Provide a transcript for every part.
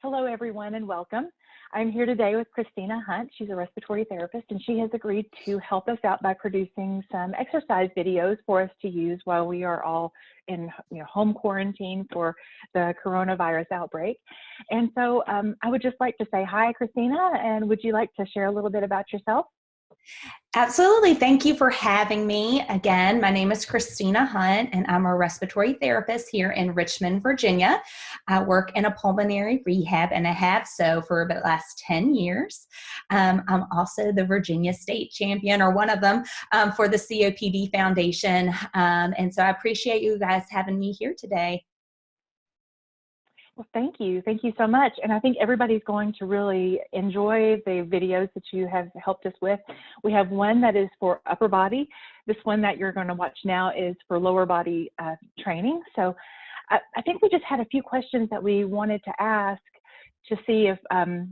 Hello, everyone, and welcome. I'm here today with Christina Hunt. She's a respiratory therapist, and she has agreed to help us out by producing some exercise videos for us to use while we are all in home quarantine for the coronavirus outbreak. And so I would just like to say hi, Christina, and would you like to share a little bit about yourself? Absolutely. Thank you for having me. Again, my name is Christina Hunt, and I'm a respiratory therapist here in Richmond, Virginia. I work in a pulmonary rehab, and I have so for the last 10 years. I'm also the Virginia State Champion, or one of them, for the COPD Foundation. And so I appreciate you guys having me here today. Well, thank you. Thank you so much. And I think everybody's going to really enjoy the videos that you have helped us with. We have one that is for upper body. This one that you're going to watch now is for lower body training. So I think we just had a few questions that we wanted to ask to see if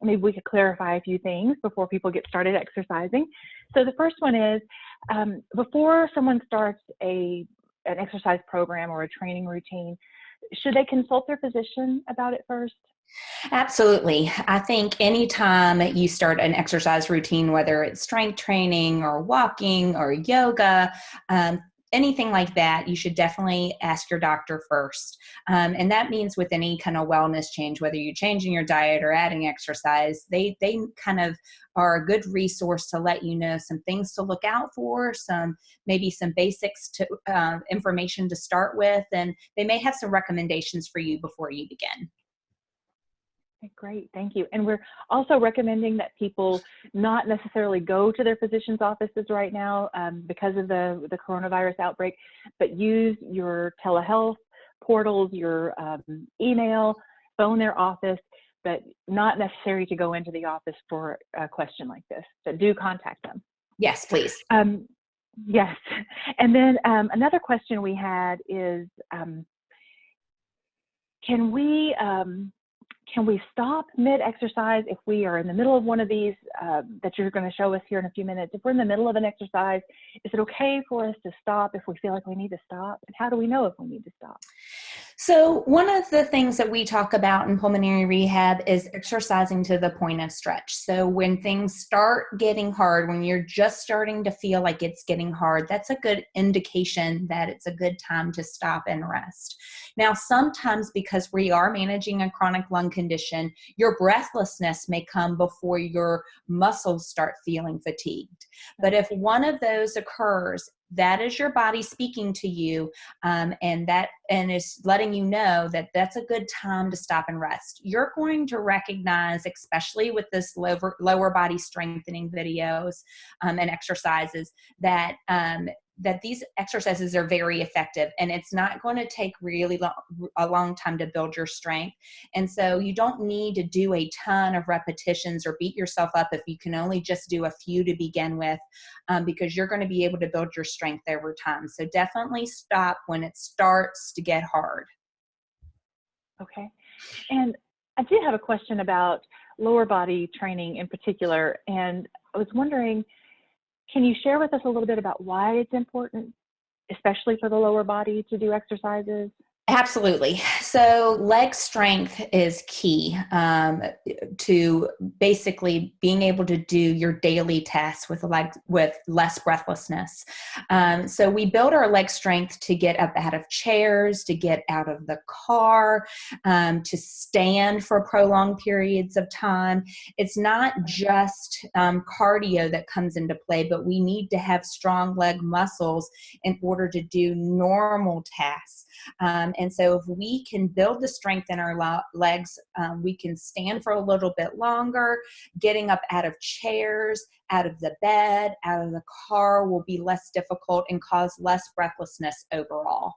maybe we could clarify a few things before people get started exercising. So the first one is, before someone starts an exercise program or a training routine, should they consult their physician about it first? Absolutely. I think anytime you start an exercise routine, whether it's strength training or walking or yoga, anything like that, you should definitely ask your doctor first. And that means with any kind of wellness change, whether you're changing your diet or adding exercise, they kind of are a good resource to let you know some things to look out for, maybe some basics to information to start with, and they may have some recommendations for you before you begin. Great, thank you. And we're also recommending that people not necessarily go to their physician's offices right now because of the coronavirus outbreak, but use your telehealth portals, your email, phone their office, but not necessary to go into the office for a question like this. So do contact them. Yes, please. Yes. And then another question we had is, can we stop mid-exercise if we are in the middle of one of these that you're going to show us here in a few minutes? If we're in the middle of an exercise, is it okay for us to stop if we feel like we need to stop? And how do we know if we need to stop? So one of the things that we talk about in pulmonary rehab is exercising to the point of stretch. So when things start getting hard, when you're just starting to feel like it's getting hard, that's a good indication that it's a good time to stop and rest. Now, sometimes because we are managing a chronic lung condition, your breathlessness may come before your muscles start feeling fatigued. But if one of those occurs, that is your body speaking to you, and is letting you know that that's a good time to stop and rest. You're going to recognize, especially with this lower body strengthening videos and exercises, that these exercises are very effective, and it's not going to take a long time to build your strength. And so you don't need to do a ton of repetitions or beat yourself up if you can only just do a few to begin with, because you're going to be able to build your strength over time. So definitely stop when it starts to get hard. Okay. And I did have a question about lower body training in particular, and I was wondering, can you share with us a little bit about why it's important, especially for the lower body, to do exercises? Absolutely. So leg strength is key to basically being able to do your daily tasks with less breathlessness. So we build our leg strength to get up out of chairs, to get out of the car, to stand for prolonged periods of time. It's not just cardio that comes into play, but we need to have strong leg muscles in order to do normal tasks. And so if we can build the strength in our legs, we can stand for a little bit longer. Getting up out of chairs, out of the bed, out of the car will be less difficult and cause less breathlessness overall.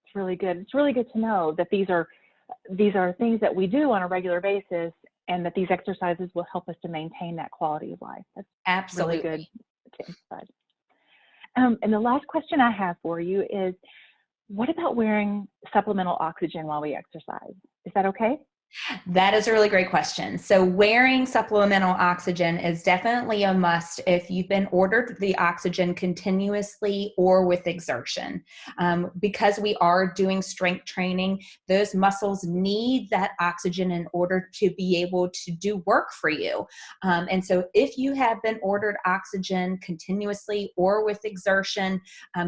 It's really good. It's really good to know that these are things that we do on a regular basis, and that these exercises will help us to maintain that quality of life. That's absolutely really good to emphasize. And the last question I have for you is, what about wearing supplemental oxygen while we exercise? Is that okay? That is a really great question. So wearing supplemental oxygen is definitely a must if you've been ordered the oxygen continuously or with exertion. Because we are doing strength training, those muscles need that oxygen in order to be able to do work for you. And so if you have been ordered oxygen continuously or with exertion,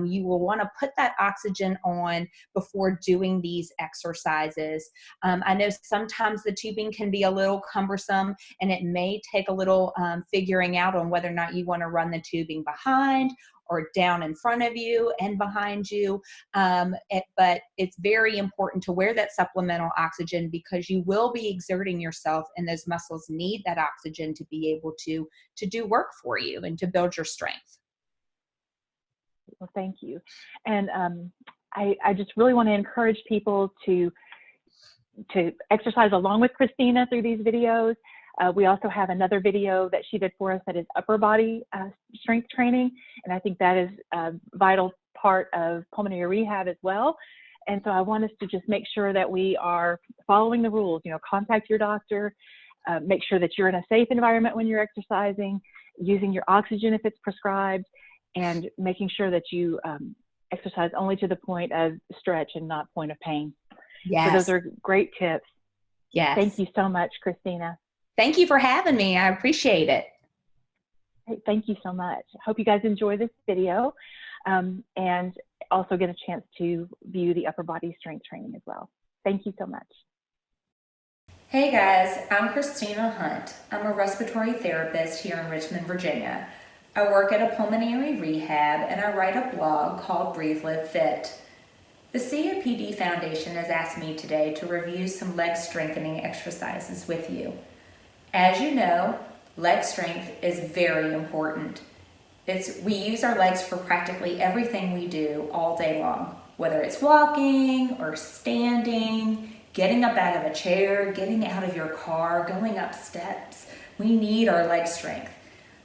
you will want to put that oxygen on before doing these exercises. I know sometimes the tubing can be a little cumbersome, and it may take a little figuring out on whether or not you want to run the tubing behind or down in front of you and behind you. But it's very important to wear that supplemental oxygen because you will be exerting yourself, and those muscles need that oxygen to be able to do work for you and to build your strength. Well, thank you. And I just really want to encourage people to exercise along with Christina through these videos. We also have another video that she did for us that is upper body strength training. And I think that is a vital part of pulmonary rehab as well. And so I want us to just make sure that we are following the rules, contact your doctor, make sure that you're in a safe environment when you're exercising, using your oxygen if it's prescribed, and making sure that you exercise only to the point of stretch and not point of pain. Yes. So those are great tips. Yes. Thank you so much, Christina. Thank you for having me. I appreciate it. Thank you so much. I hope you guys enjoy this video and also get a chance to view the upper body strength training as well. Thank you so much. Hey guys, I'm Christina Hunt. I'm a respiratory therapist here in Richmond, Virginia. I work at a pulmonary rehab and I write a blog called Breathe, Live, Fit. The COPD Foundation has asked me today to review some leg strengthening exercises with you. As you know, leg strength is very important. We use our legs for practically everything we do all day long, whether it's walking or standing, getting up out of a chair, getting out of your car, going up steps. We need our leg strength.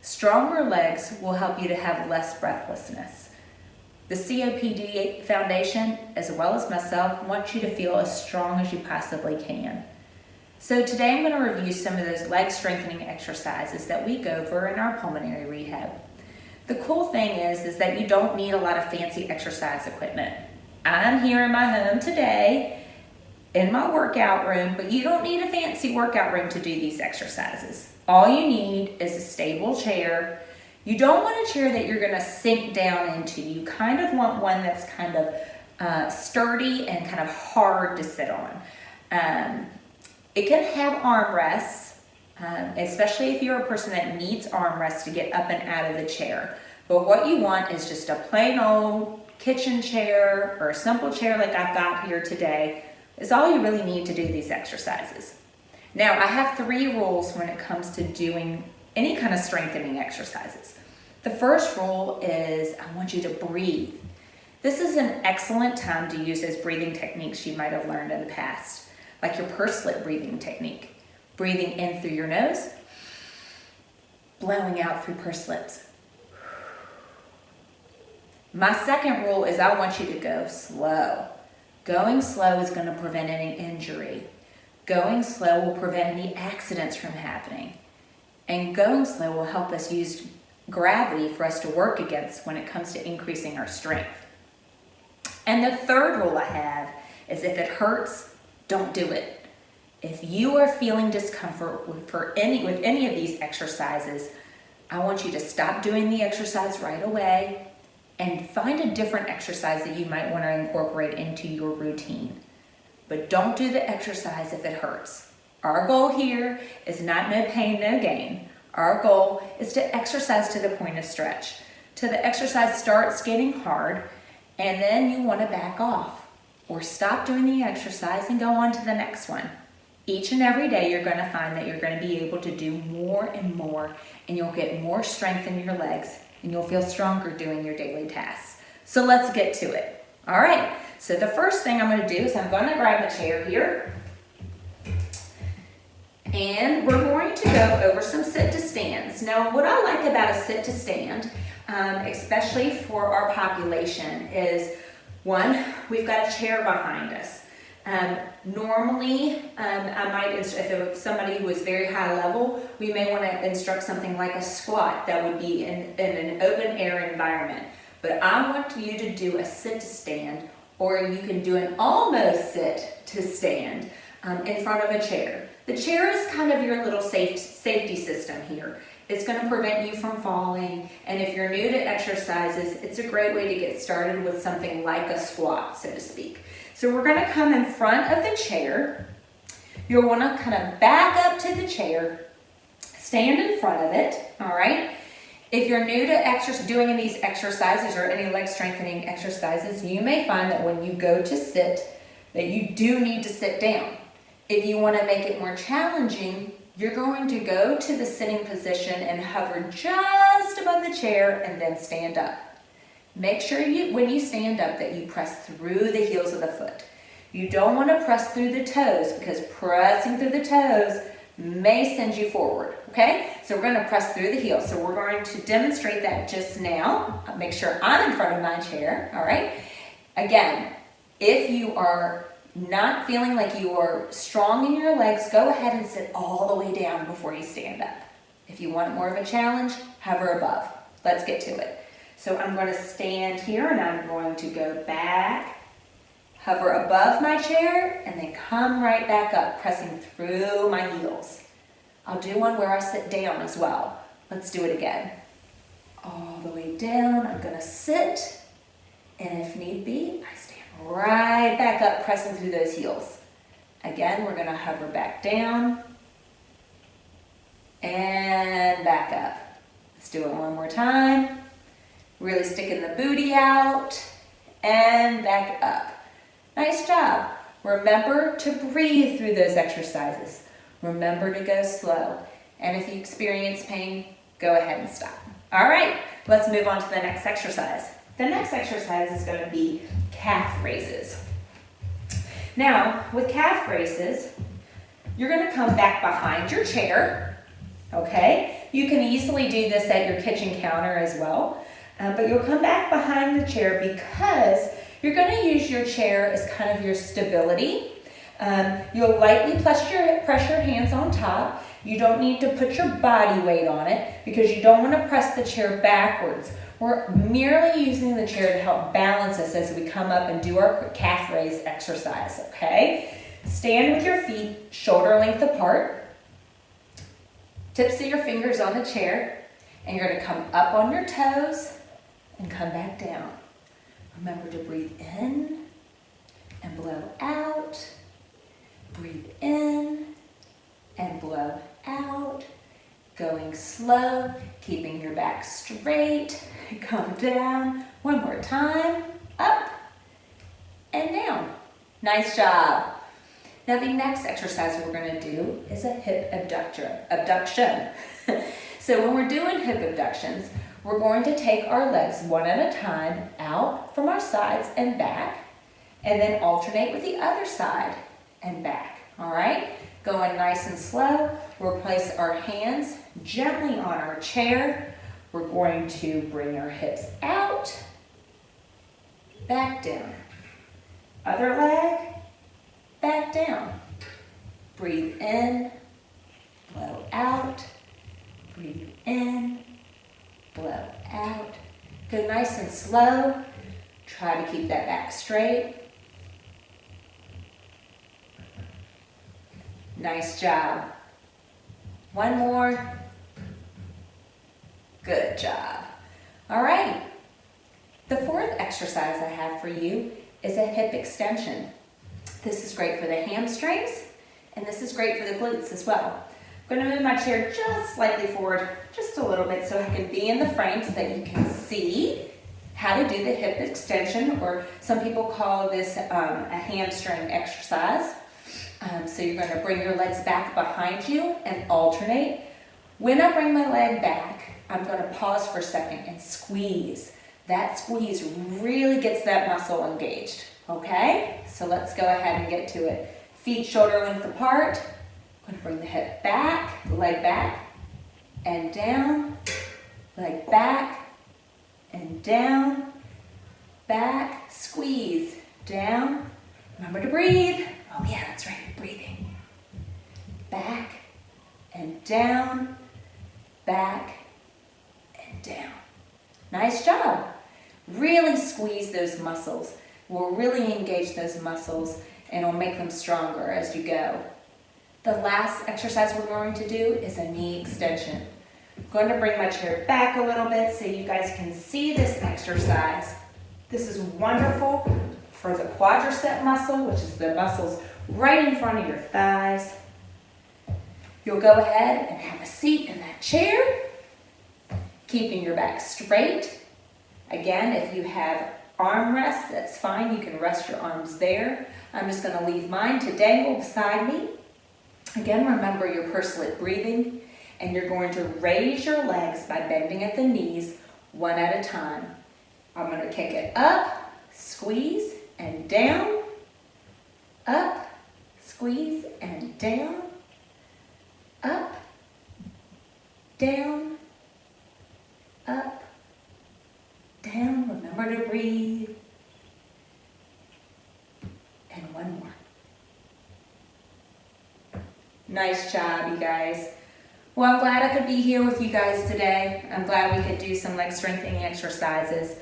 Stronger legs will help you to have less breathlessness. The COPD Foundation, as well as myself, want you to feel as strong as you possibly can. So today I'm going to review some of those leg strengthening exercises that we go over in our pulmonary rehab. The cool thing is that you don't need a lot of fancy exercise equipment. I'm here in my home today in my workout room, but you don't need a fancy workout room to do these exercises. All you need is a stable chair. You don't want a chair that you're going to sink down into. You kind of want one that's kind of sturdy and kind of hard to sit on. It can have armrests, especially if you're a person that needs armrests to get up and out of the chair. But what you want is just a plain old kitchen chair or a simple chair like I've got here today. Is all you really need to do these exercises. Now, I have 3 rules when it comes to doing any kind of strengthening exercises. The first rule is I want you to breathe. This is an excellent time to use those breathing techniques you might have learned in the past, like your pursed lip breathing technique. Breathing in through your nose, blowing out through pursed lips. My second rule is I want you to go slow. Going slow is going to prevent any injury. Going slow will prevent any accidents from happening. And going slow will help us use gravity for us to work against when it comes to increasing our strength. And the third rule I have is if it hurts, don't do it. If you are feeling discomfort with any of these exercises, I want you to stop doing the exercise right away and find a different exercise that you might want to incorporate into your routine. But don't do the exercise if it hurts. Our goal here is not no pain, no gain. Our goal is to exercise to the point of stretch, till the exercise starts getting hard, and then you want to back off or stop doing the exercise and go on to the next one. Each and every day you're going to find that you're going to be able to do more and more, and you'll get more strength in your legs, and you'll feel stronger doing your daily tasks. So let's get to it. All right, so the first thing I'm going to do is I'm going to grab a chair here, and we're going to go over some sit to stands. Now, what I like about a sit to stand, especially for our population, is one, we've got a chair behind us. Normally, I might, if it was somebody who was very high level, we may want to instruct something like a squat that would be in an open air environment. But I want you to do a sit to stand, or you can do an almost sit to stand in front of a chair. The chair is kind of your little safety system here. It's going to prevent you from falling, and if you're new to exercises, it's a great way to get started with something like a squat, so to speak. So we're going to come in front of the chair. You'll want to kind of back up to the chair, stand in front of it, all right? If you're new to doing these exercises or any leg strengthening exercises, you may find that when you go to sit, that you do need to sit down. If you want to make it more challenging, you're going to go to the sitting position and hover just above the chair and then stand up. Make sure when you stand up that you press through the heels of the foot. You don't want to press through the toes, because pressing through the toes may send you forward, okay? So we're going to press through the heels. So we're going to demonstrate that just now. Make sure I'm in front of my chair, all right? Again, if you are not feeling like you are strong in your legs, go ahead and sit all the way down before you stand up. If you want more of a challenge, hover above. Let's get to it. So I'm going to stand here and I'm going to go back, hover above my chair, and then come right back up, pressing through my heels. I'll do one where I sit down as well. Let's do it again. All the way down, I'm going to sit, and if need be, I stand right back up, pressing through those heels. Again, we're going to hover back down and back up. Let's do it one more time. Really sticking the booty out and back up. Nice job. Remember to breathe through those exercises. Remember to go slow. And if you experience pain, go ahead and stop. All right, let's move on to the next exercise. The next exercise is going to be calf raises. Now, with calf raises, you're going to come back behind your chair, okay? You can easily do this at your kitchen counter as well. But you'll come back behind the chair because you're going to use your chair as kind of your stability. You'll lightly press your hands on top. You don't need to put your body weight on it because you don't want to press the chair backwards. We're merely using the chair to help balance us as we come up and do our calf raise exercise, okay? Stand with your feet shoulder length apart, tips of your fingers on the chair, and you're going to come up on your toes and come back down. Remember to breathe in and blow out. Breathe in and blow out. Going slow, keeping your back straight. Come down. One more time. Up and down. Nice job. Now the next exercise we're going to do is a hip abduction. So when we're doing hip abductions, we're going to take our legs one at a time out from our sides and back, and then alternate with the other side and back, all right? Going nice and slow, we'll place our hands gently on our chair. We're going to bring our hips out, back down. Other leg, back down. Breathe in, blow out. Breathe in, blow out. Go nice and slow. Try to keep that back straight. Nice job. One more. Good job. All right. The fourth exercise I have for you is a hip extension. This is great for the hamstrings, and this is great for the glutes as well. I'm going to move my chair just slightly forward, just a little bit, so I can be in the frame so that you can see how to do the hip extension, or some people call this a hamstring exercise. So you're going to bring your legs back behind you and alternate. When I bring my leg back, I'm going to pause for a second and squeeze. That squeeze really gets that muscle engaged, okay? So let's go ahead and get to it. Feet shoulder length apart. I'm going to bring the hip back, the leg back, and down, leg back, and down, back, squeeze, down. Remember to breathe. Oh yeah, that's right, breathing. Back and down, back and down. Nice job. Really squeeze those muscles. We'll really engage those muscles and it'll make them stronger as you go. The last exercise we're going to do is a knee extension. I'm going to bring my chair back a little bit so you guys can see this exercise. This is wonderful for the quadricep muscle, which is the muscles right in front of your thighs. You'll go ahead and have a seat in that chair, keeping your back straight. Again, if you have arm rests, that's fine. You can rest your arms there. I'm just going to leave mine to dangle beside me. Again, remember your pursed-lip breathing, and you're going to raise your legs by bending at the knees one at a time. I'm going to kick it up, squeeze, and down, up, squeeze, and down, up, down, up, down. Remember to breathe. And one more. Nice job, you guys. Well, I'm glad I could be here with you guys today. I'm glad we could do some leg strengthening exercises.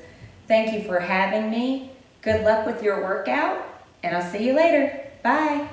Thank you for having me. Good luck with your workout, and I'll see you later. Bye.